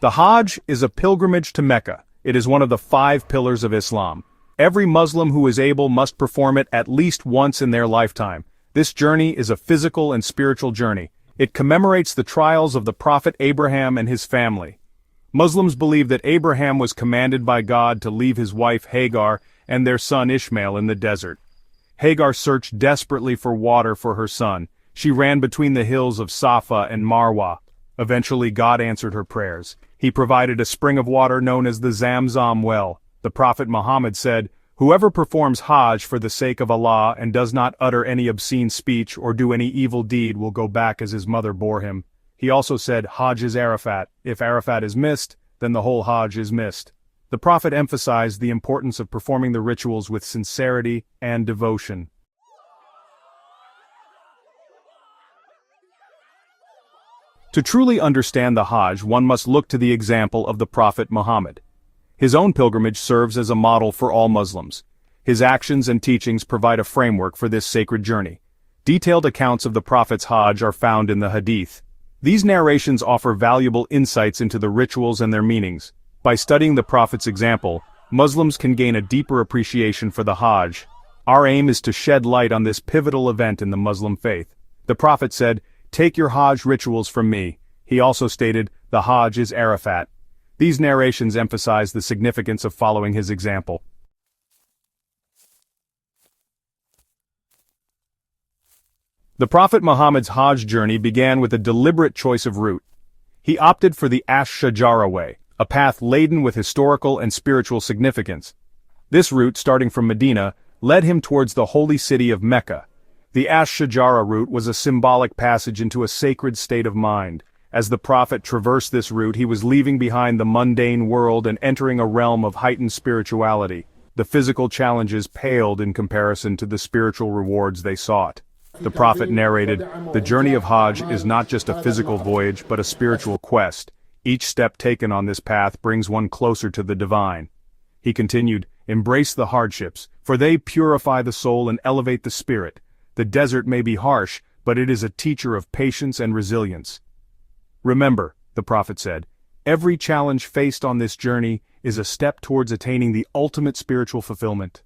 The Hajj is a pilgrimage to Mecca. It is one of the 5 pillars of Islam. Every Muslim who is able must perform it at least once in their lifetime. This journey is a physical and spiritual journey. It commemorates the trials of the Prophet Abraham and his family. Muslims believe that Abraham was commanded by God to leave his wife Hagar and their son Ishmael in the desert. Hagar searched desperately for water for her son. She ran between the hills of Safa and Marwa. Eventually God answered her prayers. He provided a spring of water known as the Zamzam well. The Prophet Muhammad said, "Whoever performs Hajj for the sake of Allah and does not utter any obscene speech or do any evil deed will go back as his mother bore him." He also said, "Hajj is Arafat. If Arafat is missed, then the whole Hajj is missed." The Prophet emphasized the importance of performing the rituals with sincerity and devotion. To truly understand the Hajj, one must look to the example of the Prophet Muhammad. His own pilgrimage serves as a model for all Muslims. His actions and teachings provide a framework for this sacred journey. Detailed accounts of the Prophet's Hajj are found in the Hadith. These narrations offer valuable insights into the rituals and their meanings. By studying the Prophet's example, Muslims can gain a deeper appreciation for the Hajj. Our aim is to shed light on this pivotal event in the Muslim faith. The Prophet said, "Take your Hajj rituals from me." He also stated, "The Hajj is Arafat." These narrations emphasize the significance of following his example. The Prophet Muhammad's Hajj journey began with a deliberate choice of route. He opted for the Ash-Shajara way, a path laden with historical and spiritual significance. This route, starting from Medina, led him towards the holy city of Mecca. The Ash-Shajara route was a symbolic passage into a sacred state of mind. As the Prophet traversed this route, he was leaving behind the mundane world and entering a realm of heightened spirituality. The physical challenges paled in comparison to the spiritual rewards they sought. The Prophet narrated, "The journey of Hajj is not just a physical voyage but a spiritual quest. Each step taken on this path brings one closer to the divine." He continued, "Embrace the hardships, for they purify the soul and elevate the spirit. The desert may be harsh, but it is a teacher of patience and resilience." Remember, the Prophet said, every challenge faced on this journey is a step towards attaining the ultimate spiritual fulfillment.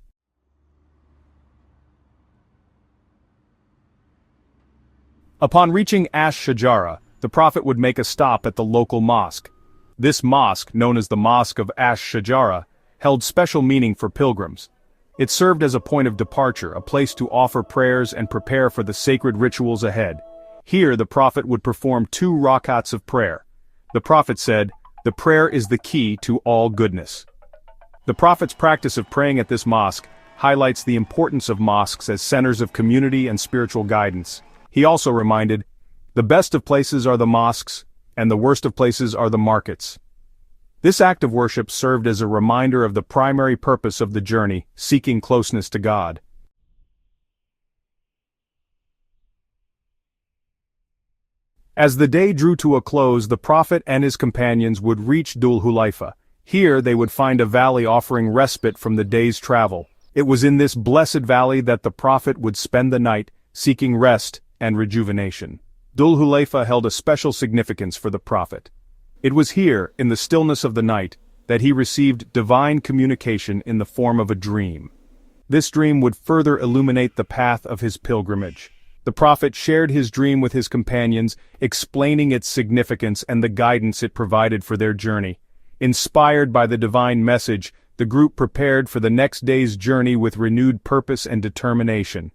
Upon reaching Ash-Shajara, the Prophet would make a stop at the local mosque. This mosque, known as the Mosque of Ash-Shajara, held special meaning for pilgrims. It served as a point of departure, a place to offer prayers and prepare for the sacred rituals ahead. Here the Prophet would perform 2 rakats of prayer. The Prophet said, "The prayer is the key to all goodness." The Prophet's practice of praying at this mosque highlights the importance of mosques as centers of community and spiritual guidance. He also reminded, "The best of places are the mosques, and the worst of places are the markets." This act of worship served as a reminder of the primary purpose of the journey, seeking closeness to God. As the day drew to a close, the Prophet and his companions would reach Dhul Hulayfa. Here they would find a valley offering respite from the day's travel. It was in this blessed valley that the Prophet would spend the night, seeking rest and rejuvenation. Dhul Hulayfa held a special significance for the Prophet. It was here, in the stillness of the night, that he received divine communication in the form of a dream. This dream would further illuminate the path of his pilgrimage. The Prophet shared his dream with his companions, explaining its significance and the guidance it provided for their journey. Inspired by the divine message, the group prepared for the next day's journey with renewed purpose and determination.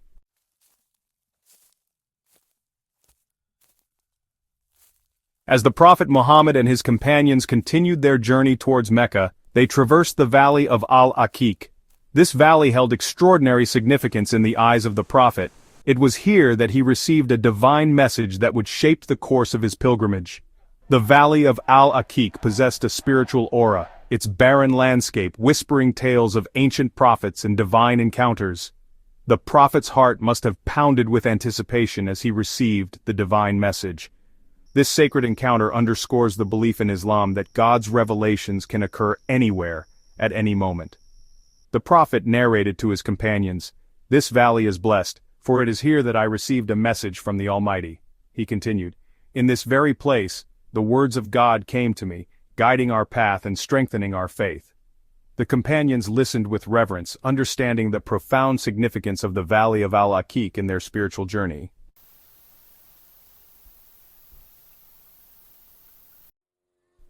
As the Prophet Muhammad and his companions continued their journey towards Mecca, they traversed the valley of Al-Aqiq. This valley held extraordinary significance in the eyes of the Prophet. It was here that he received a divine message that would shape the course of his pilgrimage. The valley of Al-Aqiq possessed a spiritual aura, its barren landscape whispering tales of ancient prophets and divine encounters. The Prophet's heart must have pounded with anticipation as he received the divine message. This sacred encounter underscores the belief in Islam that God's revelations can occur anywhere, at any moment. The Prophet narrated to his companions, "This valley is blessed, for it is here that I received a message from the Almighty." He continued, "In this very place, the words of God came to me, guiding our path and strengthening our faith. The companions listened with reverence, understanding the profound significance of the Valley of Al-Aqiq in their spiritual journey.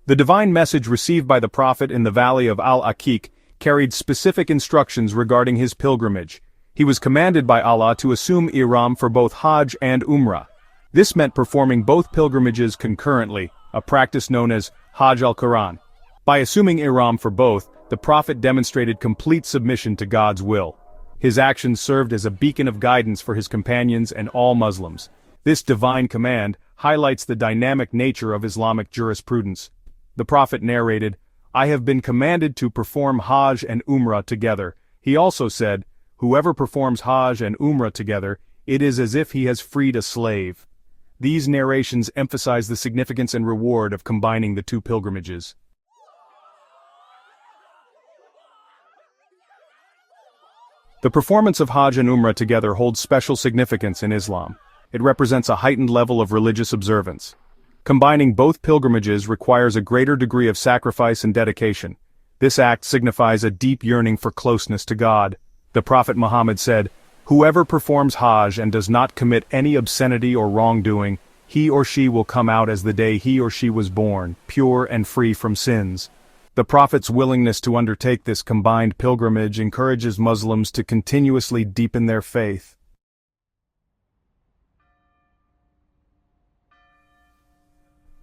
The divine message received by the Prophet in the Valley of Al-Aqiq carried specific instructions regarding his pilgrimage. He was commanded by Allah to assume ihram for both Hajj and Umrah. This meant performing both pilgrimages concurrently, a practice known as Hajj al-Quran. By assuming ihram for both, the Prophet demonstrated complete submission to God's will. His actions served as a beacon of guidance for his companions and all Muslims. This divine command highlights the dynamic nature of Islamic jurisprudence. The Prophet narrated, "I have been commanded to perform Hajj and Umrah together." He also said, "Whoever performs Hajj and Umrah together, it is as if he has freed a slave." These narrations emphasize the significance and reward of combining the two pilgrimages. The performance of Hajj and Umrah together holds special significance in Islam. It represents a heightened level of religious observance. Combining both pilgrimages requires a greater degree of sacrifice and dedication. This act signifies a deep yearning for closeness to God. The Prophet Muhammad said, "Whoever performs Hajj and does not commit any obscenity or wrongdoing, he or she will come out as the day he or she was born, pure and free from sins." The Prophet's willingness to undertake this combined pilgrimage encourages Muslims to continuously deepen their faith.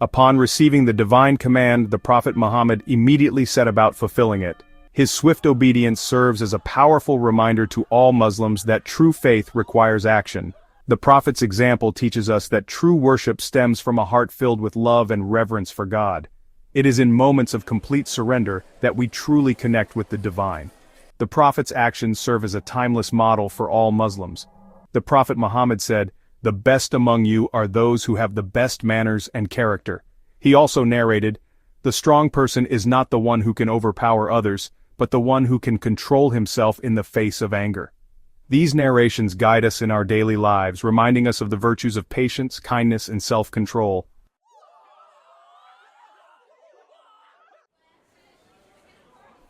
Upon receiving the divine command, the Prophet Muhammad immediately set about fulfilling it. His swift obedience serves as a powerful reminder to all Muslims that true faith requires action. The Prophet's example teaches us that true worship stems from a heart filled with love and reverence for God. It is in moments of complete surrender that we truly connect with the divine. The Prophet's actions serve as a timeless model for all Muslims. The Prophet Muhammad said, "The best among you are those who have the best manners and character." He also narrated, "The strong person is not the one who can overpower others, but the one who can control himself in the face of anger." These narrations guide us in our daily lives, reminding us of the virtues of patience, kindness, and self-control.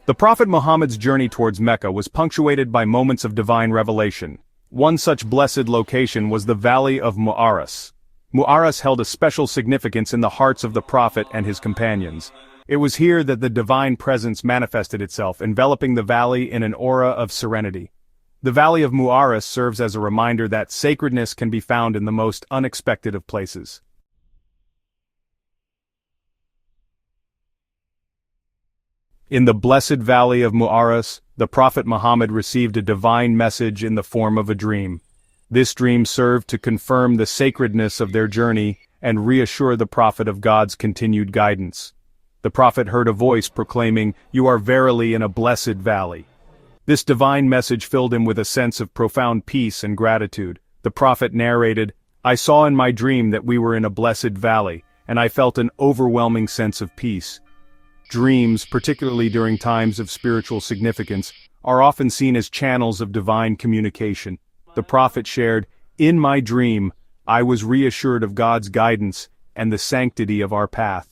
The Prophet Muhammad's journey towards Mecca was punctuated by moments of divine revelation. One such blessed location was the Valley of Mu'aras. Mu'aras held a special significance in the hearts of the Prophet and his companions. It was here that the divine presence manifested itself, enveloping the valley in an aura of serenity. The Valley of Mu'aras serves as a reminder that sacredness can be found in the most unexpected of places. In the blessed Valley of Mu'aras, the Prophet Muhammad received a divine message in the form of a dream. This dream served to confirm the sacredness of their journey and reassure the Prophet of God's continued guidance. The Prophet heard a voice proclaiming, "You are verily in a blessed valley." This divine message filled him with a sense of profound peace and gratitude. The Prophet narrated, "I saw in my dream that we were in a blessed valley, and I felt an overwhelming sense of peace." Dreams, particularly during times of spiritual significance, are often seen as channels of divine communication. The Prophet shared, "In my dream, I was reassured of God's guidance and the sanctity of our path."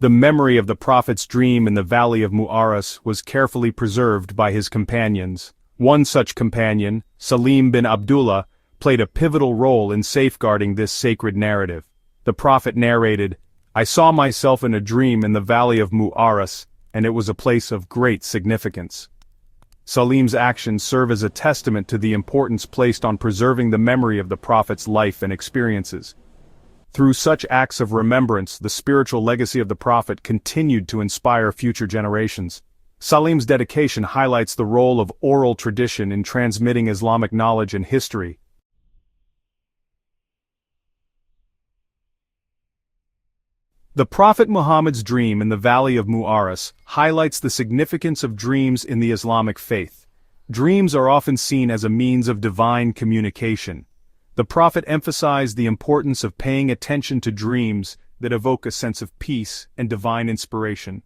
The memory of the Prophet's dream in the Valley of Mu'aras was carefully preserved by his companions. One such companion, Salim bin Abdullah, played a pivotal role in safeguarding this sacred narrative. The Prophet narrated, "I saw myself in a dream in the Valley of Mu'aras, and it was a place of great significance." Salim's actions serve as a testament to the importance placed on preserving the memory of the Prophet's life and experiences. Through such acts of remembrance, the spiritual legacy of the Prophet continued to inspire future generations. Salim's dedication highlights the role of oral tradition in transmitting Islamic knowledge and history. The Prophet Muhammad's dream in the Valley of Mu'aras highlights the significance of dreams in the Islamic faith. Dreams are often seen as a means of divine communication. The Prophet emphasized the importance of paying attention to dreams that evoke a sense of peace and divine inspiration.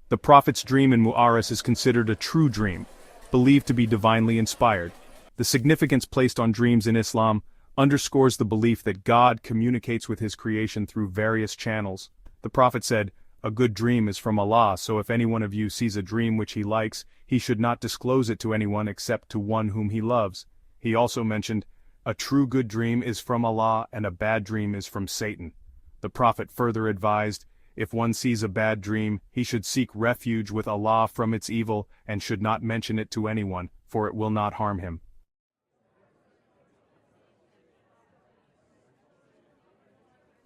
The Prophet's dream in Mu'aras is considered a true dream, believed to be divinely inspired. The significance placed on dreams in Islam underscores the belief that God communicates with his creation through various channels. The Prophet said, "A good dream is from Allah, so if any one of you sees a dream which he likes, he should not disclose it to anyone except to one whom he loves." He also mentioned, "A true good dream is from Allah and a bad dream is from Satan." The Prophet further advised, if one sees a bad dream, he should seek refuge with Allah from its evil and should not mention it to anyone, for it will not harm him.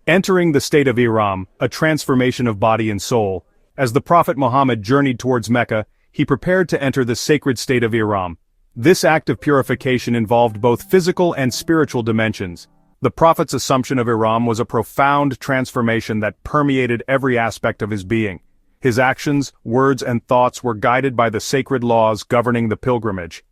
Entering the state of Ihram, a transformation of body and soul. As the Prophet Muhammad journeyed towards Mecca, he prepared to enter the sacred state of Ihram. This act of purification involved both physical and spiritual dimensions. The Prophet's assumption of Ihram was a profound transformation that permeated every aspect of his being. His actions, words, and thoughts were guided by the sacred laws governing the pilgrimage.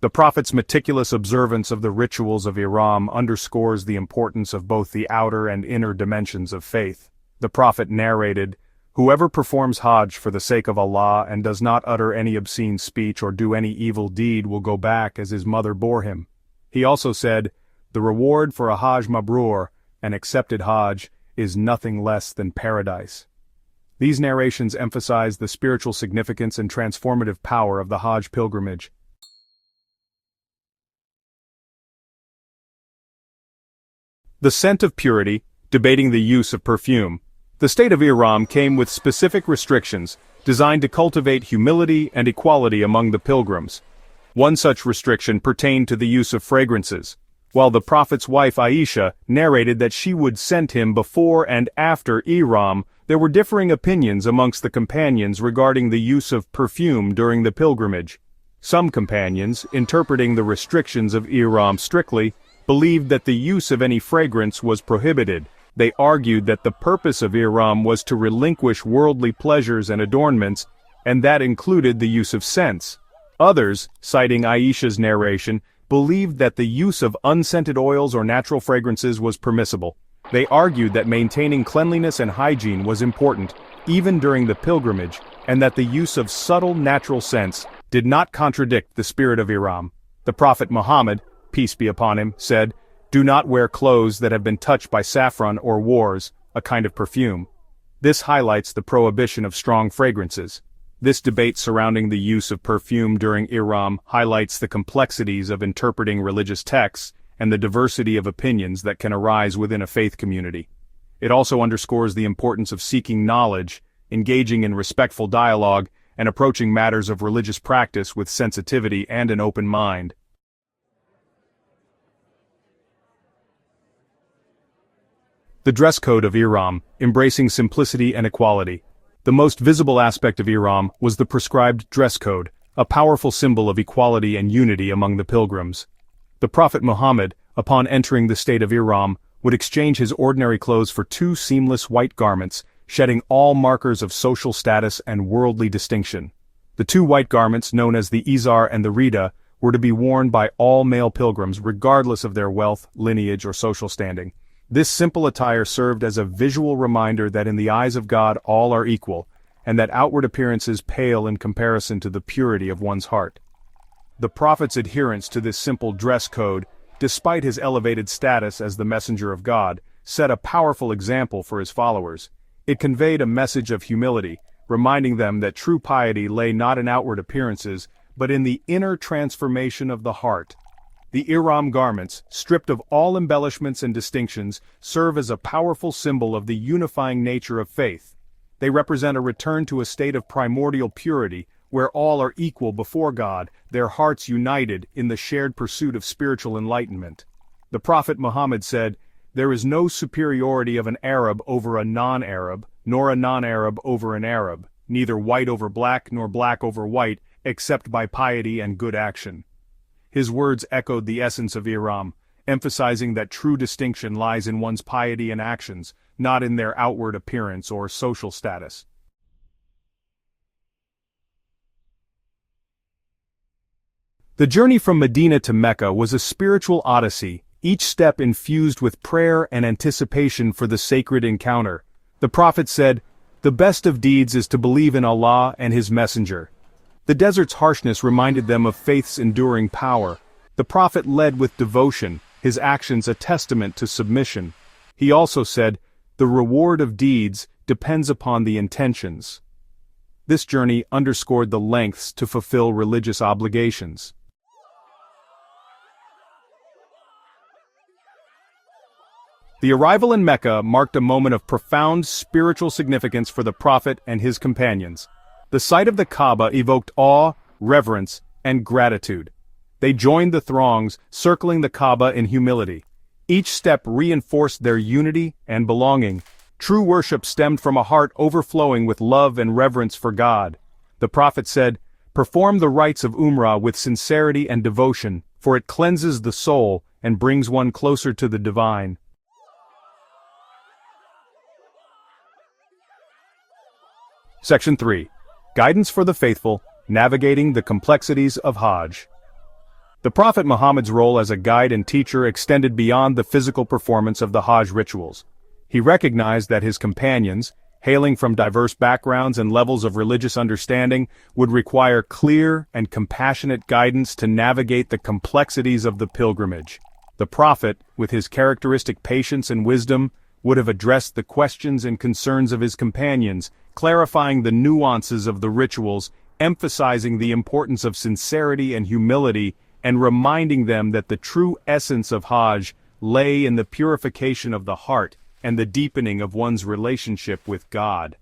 The Prophet's meticulous observance of the rituals of Ihram underscores the importance of both the outer and inner dimensions of faith. The Prophet narrated, "Whoever performs Hajj for the sake of Allah and does not utter any obscene speech or do any evil deed will go back as his mother bore him." He also said, "The reward for a Hajj Mabrur, an accepted Hajj, is nothing less than paradise." These narrations emphasize the spiritual significance and transformative power of the Hajj pilgrimage. The scent of purity, debating the use of perfume. The state of Ihram came with specific restrictions, designed to cultivate humility and equality among the pilgrims. One such restriction pertained to the use of fragrances. While the Prophet's wife Aisha narrated that she would scent him before and after Ihram, there were differing opinions amongst the companions regarding the use of perfume during the pilgrimage. Some companions, interpreting the restrictions of Ihram strictly, believed that the use of any fragrance was prohibited. They argued that the purpose of Ihram was to relinquish worldly pleasures and adornments, and that included the use of scents. Others, citing Aisha's narration, believed that the use of unscented oils or natural fragrances was permissible. They argued that maintaining cleanliness and hygiene was important, even during the pilgrimage, and that the use of subtle natural scents did not contradict the spirit of Ihram. The Prophet Muhammad, peace be upon him, said, "Do not wear clothes that have been touched by saffron or wars, a kind of perfume." This highlights the prohibition of strong fragrances. This debate surrounding the use of perfume during Ihram highlights the complexities of interpreting religious texts and the diversity of opinions that can arise within a faith community. It also underscores the importance of seeking knowledge, engaging in respectful dialogue, and approaching matters of religious practice with sensitivity and an open mind. The dress code of Ihram, embracing simplicity and equality. The most visible aspect of Ihram was the prescribed dress code, a powerful symbol of equality and unity among the pilgrims. The Prophet Muhammad, upon entering the state of Ihram, would exchange his ordinary clothes for two seamless white garments, shedding all markers of social status and worldly distinction. The two white garments, known as the Izar and the Rida, were to be worn by all male pilgrims regardless of their wealth, lineage, or social standing. This simple attire served as a visual reminder that in the eyes of God all are equal, and that outward appearances pale in comparison to the purity of one's heart. The Prophet's adherence to this simple dress code, despite his elevated status as the messenger of God, set a powerful example for his followers. It conveyed a message of humility, reminding them that true piety lay not in outward appearances, but in the inner transformation of the heart. The Ihram garments, stripped of all embellishments and distinctions, serve as a powerful symbol of the unifying nature of faith. They represent a return to a state of primordial purity, where all are equal before God, their hearts united in the shared pursuit of spiritual enlightenment. The Prophet Muhammad said, "There is no superiority of an Arab over a non-Arab, nor a non-Arab over an Arab, neither white over black nor black over white, except by piety and good action." His words echoed the essence of Ihram, emphasizing that true distinction lies in one's piety and actions, not in their outward appearance or social status. The journey from Medina to Mecca was a spiritual odyssey, each step infused with prayer and anticipation for the sacred encounter. The Prophet said, "The best of deeds is to believe in Allah and His Messenger." The desert's harshness reminded them of faith's enduring power. The Prophet led with devotion, his actions a testament to submission. He also said, "The reward of deeds depends upon the intentions." This journey underscored the lengths to fulfill religious obligations. The arrival in Mecca marked a moment of profound spiritual significance for the Prophet and his companions. The sight of the Kaaba evoked awe, reverence, and gratitude. They joined the throngs, circling the Kaaba in humility. Each step reinforced their unity and belonging. True worship stemmed from a heart overflowing with love and reverence for God. The Prophet said, "Perform the rites of Umrah with sincerity and devotion, for it cleanses the soul and brings one closer to the divine." Section 3. Guidance for the Faithful, Navigating the Complexities of Hajj. The Prophet Muhammad's role as a guide and teacher extended beyond the physical performance of the Hajj rituals. He recognized that his companions, hailing from diverse backgrounds and levels of religious understanding, would require clear and compassionate guidance to navigate the complexities of the pilgrimage. The Prophet, with his characteristic patience and wisdom, would have addressed the questions and concerns of his companions, clarifying the nuances of the rituals, emphasizing the importance of sincerity and humility, and reminding them that the true essence of Hajj lay in the purification of the heart and the deepening of one's relationship with God.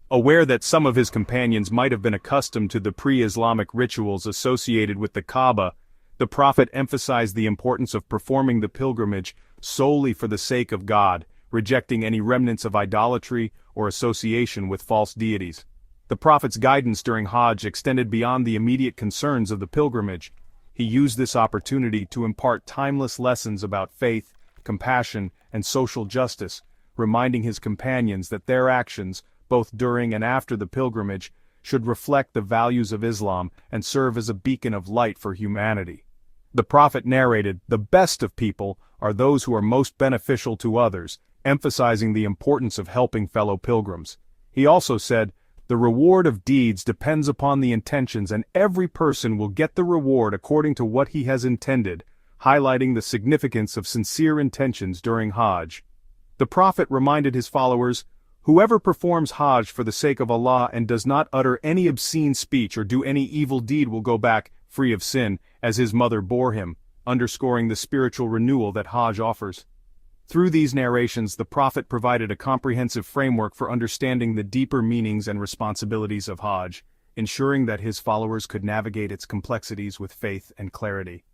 Aware that some of his companions might have been accustomed to the pre-Islamic rituals associated with the Kaaba, the Prophet emphasized the importance of performing the pilgrimage solely for the sake of God, rejecting any remnants of idolatry or association with false deities. The Prophet's guidance during Hajj extended beyond the immediate concerns of the pilgrimage. He used this opportunity to impart timeless lessons about faith, compassion, and social justice, reminding his companions that their actions, both during and after the pilgrimage, should reflect the values of Islam and serve as a beacon of light for humanity. The Prophet narrated, "The best of people are those who are most beneficial to others," emphasizing the importance of helping fellow pilgrims. He also said, "The reward of deeds depends upon the intentions, and every person will get the reward according to what he has intended," highlighting the significance of sincere intentions during Hajj. The Prophet reminded his followers, "Whoever performs Hajj for the sake of Allah and does not utter any obscene speech or do any evil deed will go back, free of sin, as his mother bore him," underscoring the spiritual renewal that Hajj offers. Through these narrations, the Prophet provided a comprehensive framework for understanding the deeper meanings and responsibilities of Hajj, ensuring that his followers could navigate its complexities with faith and clarity.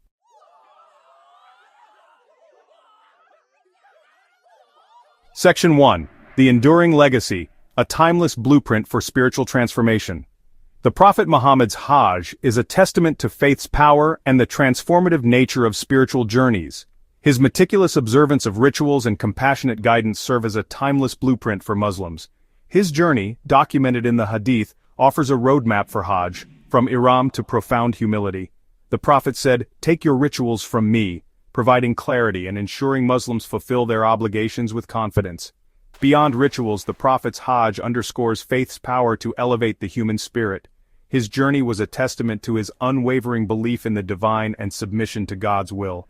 Section 1. The Enduring Legacy, a Timeless Blueprint for Spiritual Transformation. The Prophet Muhammad's Hajj is a testament to faith's power and the transformative nature of spiritual journeys. His meticulous observance of rituals and compassionate guidance serve as a timeless blueprint for Muslims. His journey, documented in the Hadith, offers a roadmap for Hajj, from ihram to profound humility. The Prophet said, "Take your rituals from me," providing clarity and ensuring Muslims fulfill their obligations with confidence. Beyond rituals, the Prophet's Hajj underscores faith's power to elevate the human spirit. His journey was a testament to his unwavering belief in the divine and submission to God's will.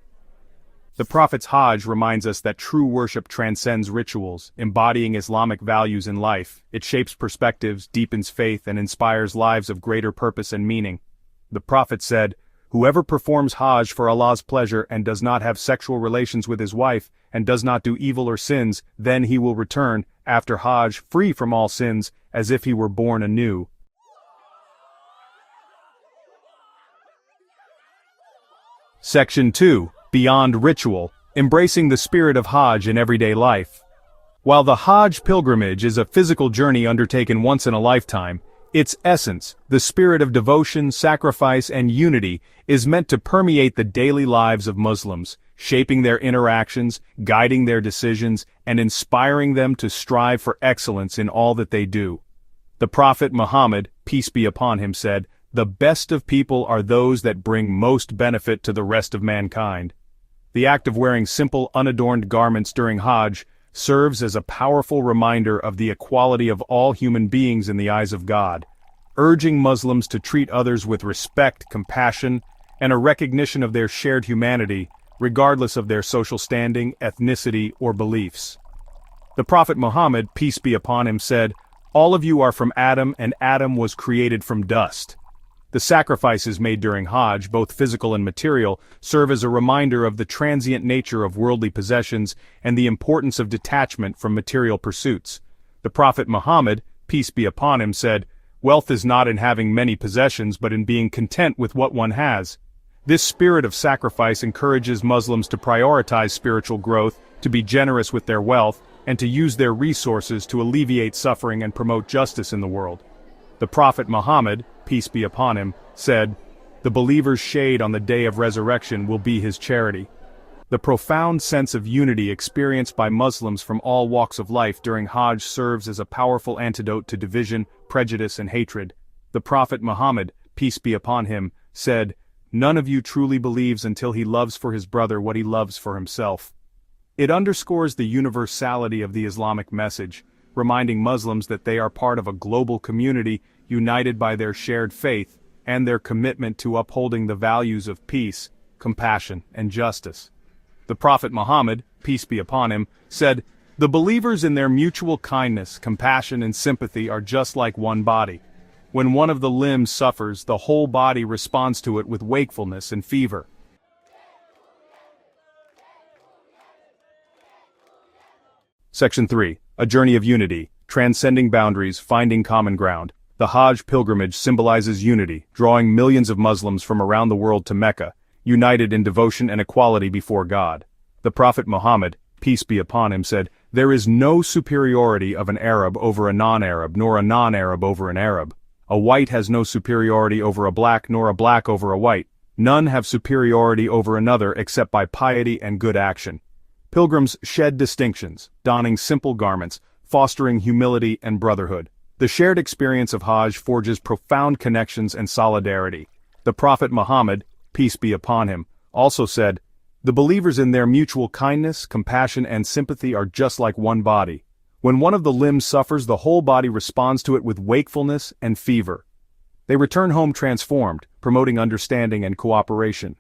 The Prophet's Hajj reminds us that true worship transcends rituals, embodying Islamic values in life. It shapes perspectives, deepens faith, and inspires lives of greater purpose and meaning. The Prophet said, "Whoever performs Hajj for Allah's pleasure and does not have sexual relations with his wife, and does not do evil or sins, then he will return, after Hajj, free from all sins, as if he were born anew." Section 2. Beyond Ritual, Embracing the Spirit of Hajj in Everyday Life. While the Hajj pilgrimage is a physical journey undertaken once in a lifetime, its essence, the spirit of devotion, sacrifice, and unity, is meant to permeate the daily lives of Muslims, shaping their interactions, guiding their decisions, and inspiring them to strive for excellence in all that they do. The Prophet Muhammad, peace be upon him, said, "The best of people are those that bring most benefit to the rest of mankind." The act of wearing simple, unadorned garments during Hajj serves as a powerful reminder of the equality of all human beings in the eyes of God, urging Muslims to treat others with respect, compassion, and a recognition of their shared humanity. regardless of their social standing, ethnicity, or beliefs. The Prophet Muhammad, peace be upon him, said, "All of you are from Adam, and Adam was created from dust." The sacrifices made during Hajj, both physical and material, serve as a reminder of the transient nature of worldly possessions and the importance of detachment from material pursuits. The Prophet Muhammad, peace be upon him, said, "Wealth is not in having many possessions but in being content with what one has." This spirit of sacrifice encourages Muslims to prioritize spiritual growth, to be generous with their wealth, and to use their resources to alleviate suffering and promote justice in the world. The Prophet Muhammad, peace be upon him, said, "The believer's shade on the day of resurrection will be his charity." The profound sense of unity experienced by Muslims from all walks of life during Hajj serves as a powerful antidote to division, prejudice, and hatred. The Prophet Muhammad, peace be upon him, said, "None of you truly believes until he loves for his brother what he loves for himself." It underscores the universality of the Islamic message, reminding Muslims that they are part of a global community united by their shared faith and their commitment to upholding the values of peace, compassion, and justice. The Prophet Muhammad, peace be upon him, said, "The believers in their mutual kindness, compassion, and sympathy are just like one body. When one of the limbs suffers, the whole body responds to it with wakefulness and fever." Section 3. A Journey of Unity, Transcending Boundaries, Finding Common Ground. The Hajj pilgrimage symbolizes unity, drawing millions of Muslims from around the world to Mecca, united in devotion and equality before God. The Prophet Muhammad, peace be upon him, said, "There is no superiority of an Arab over a non-Arab, nor a non-Arab over an Arab. A white has no superiority over a black, nor a black over a white. None have superiority over another except by piety and good action." Pilgrims shed distinctions, donning simple garments, fostering humility and brotherhood. The shared experience of Hajj forges profound connections and solidarity. The Prophet Muhammad, peace be upon him, also said, "The believers in their mutual kindness, compassion, and sympathy are just like one body. When one of the limbs suffers, the whole body responds to it with wakefulness and fever." They return home transformed, promoting understanding and cooperation.